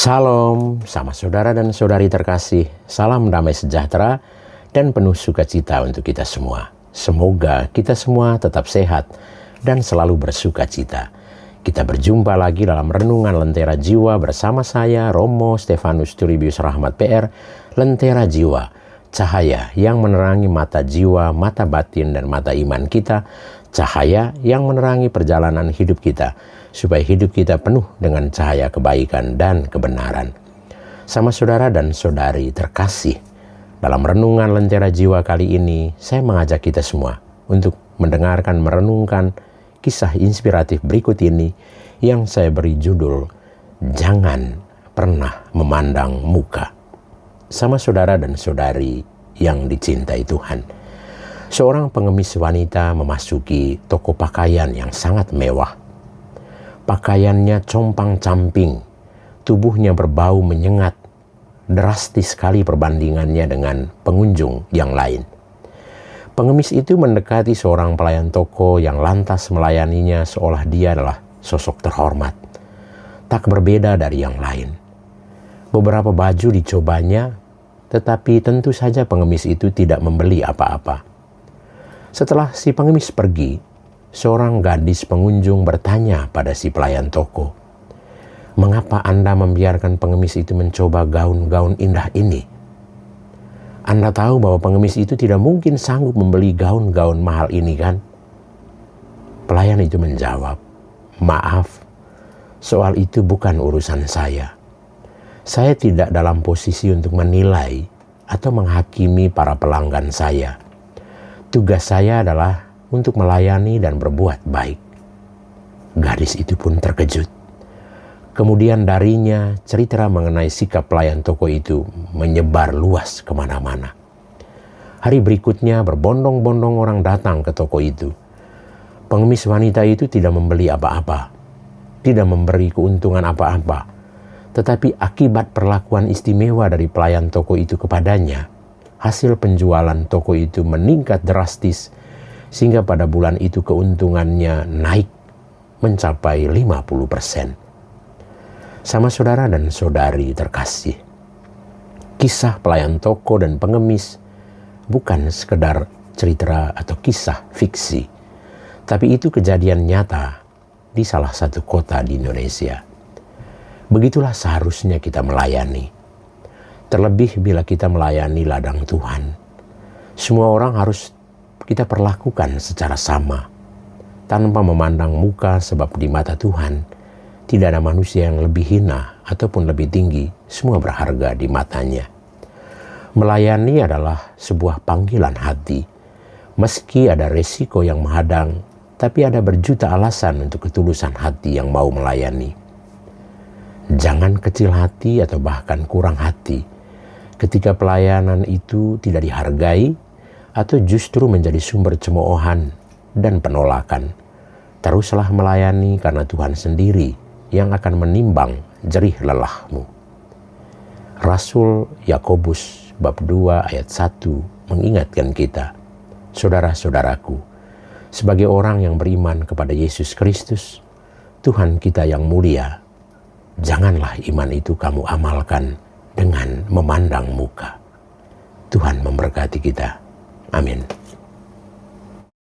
Salam sama saudara dan saudari terkasih, salam damai sejahtera dan penuh sukacita untuk kita semua. Semoga kita semua tetap sehat dan selalu bersukacita. Kita berjumpa lagi dalam Renungan Lentera Jiwa bersama saya, Romo Stefanus Turibius Rahmat PR, Lentera Jiwa, cahaya yang menerangi mata jiwa, mata batin dan mata iman kita, cahaya yang menerangi perjalanan hidup kita, supaya hidup kita penuh dengan cahaya kebaikan dan kebenaran. Sama saudara dan saudari terkasih, dalam Renungan Lentera Jiwa kali ini, saya mengajak kita semua untuk mendengarkan, merenungkan kisah inspiratif berikut ini yang saya beri judul, Jangan Pernah Memandang Muka. Sama saudara dan saudari yang dicintai Tuhan, seorang pengemis wanita memasuki toko pakaian yang sangat mewah. Pakaiannya compang-camping, tubuhnya berbau menyengat, drastis sekali perbandingannya dengan pengunjung yang lain. Pengemis itu mendekati seorang pelayan toko yang lantas melayaninya seolah dia adalah sosok terhormat, tak berbeda dari yang lain. Beberapa baju dicobanya, tetapi tentu saja pengemis itu tidak membeli apa-apa. Setelah si pengemis pergi, seorang gadis pengunjung bertanya pada si pelayan toko, "Mengapa Anda membiarkan pengemis itu mencoba gaun-gaun indah ini? Anda tahu bahwa pengemis itu tidak mungkin sanggup membeli gaun-gaun mahal ini, kan?" Pelayan itu menjawab, "Maaf, soal itu bukan urusan saya. Saya tidak dalam posisi untuk menilai atau menghakimi para pelanggan saya. Tugas saya adalah untuk melayani dan berbuat baik." Gadis itu pun terkejut. Kemudian darinya cerita mengenai sikap pelayan toko itu menyebar luas kemana-mana. Hari berikutnya berbondong-bondong orang datang ke toko itu. Pengemis wanita itu tidak membeli apa-apa, tidak memberi keuntungan apa-apa. Tetapi akibat perlakuan istimewa dari pelayan toko itu kepadanya, hasil penjualan toko itu meningkat drastis, sehingga pada bulan itu keuntungannya naik mencapai 50%. Sama saudara dan saudari terkasih, kisah pelayan toko dan pengemis bukan sekedar cerita atau kisah fiksi, tapi itu kejadian nyata di salah satu kota di Indonesia. Begitulah seharusnya kita melayani. Terlebih bila kita melayani ladang Tuhan. Semua orang harus kita perlakukan secara sama, tanpa memandang muka, sebab di mata Tuhan tidak ada manusia yang lebih hina ataupun lebih tinggi, semua berharga di matanya. Melayani adalah sebuah panggilan hati. Meski ada resiko yang menghadang, tapi ada berjuta alasan untuk ketulusan hati yang mau melayani. Jangan kecil hati atau bahkan kurang hati ketika pelayanan itu tidak dihargai atau justru menjadi sumber cemoohan dan penolakan. Teruslah melayani karena Tuhan sendiri yang akan menimbang jerih lelahmu. Rasul Yakobus bab 2 ayat 1 mengingatkan kita, saudara-saudaraku, sebagai orang yang beriman kepada Yesus Kristus, Tuhan kita yang mulia, janganlah iman itu kamu amalkan dengan memandang muka. Tuhan memberkati kita. Amin.